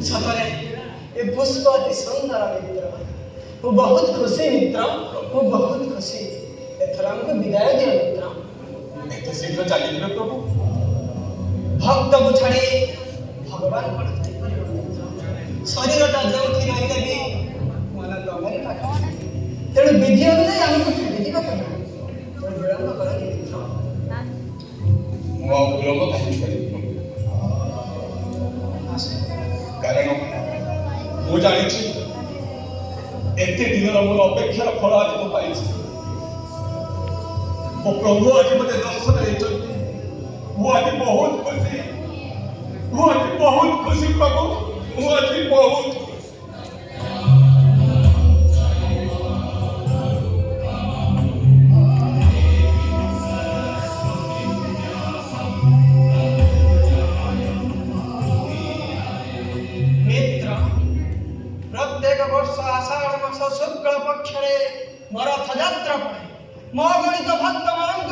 सतरे ये पुष्प अति सुंदर मित्र वो बहुत खुशी मित्र वो बहुत खुशी एथर हमको विदाय दियो मित्र एते शीघ्र चली प्रभु भक्त को छाड़ी भगवान को शरीरटा जो रही भी मन तो हमारी पाख तेणु विधि अनुଯାୟୀ ଆମକୁ ଫେରିଯିବା ପଡ଼ିବ ତେଣୁ ବିଳମ୍ବ କରନି ମିତ୍ର ମୁଁ ଆଉ ବିଳମ୍ବ କାହିଁକି କରିବି କାରଣ ମୁଁ ଜାଣିଛି ଏତେ ଦିନର ମୋର ଅପେକ୍ଷାର ଫଳ ଆଜି ମୁଁ ପାଇଛି ମୋ ପ୍ରଭୁ ଆଜି ମୋତେ ଦର୍ଶନ ଦେଇଛନ୍ତି ମୁଁ ଆଜି ବହୁତ ଖୁସି ପ୍ରଭୁ ମୁଁ ଆଜି ବହୁତ शुक्ल पक्षरे मोर रथयात्रा पड़े मो गणित भक्त मानक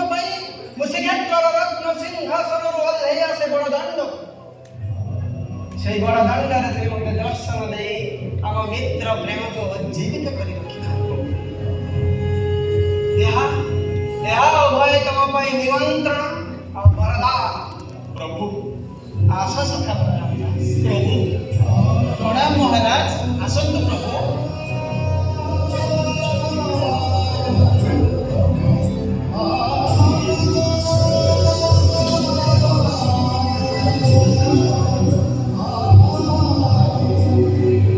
श्रीक्षेत्र रत्न सिंहासन ओह्लैया से बड़दाण्ड से बड़दाण्ड मत दर्शन दे आम मित्र प्रेम को जीवित कर उभय तुम निमंत्रण और वरदान प्रभु आस सखा प्रभु प्रणाम महाराज आसंत प्रभु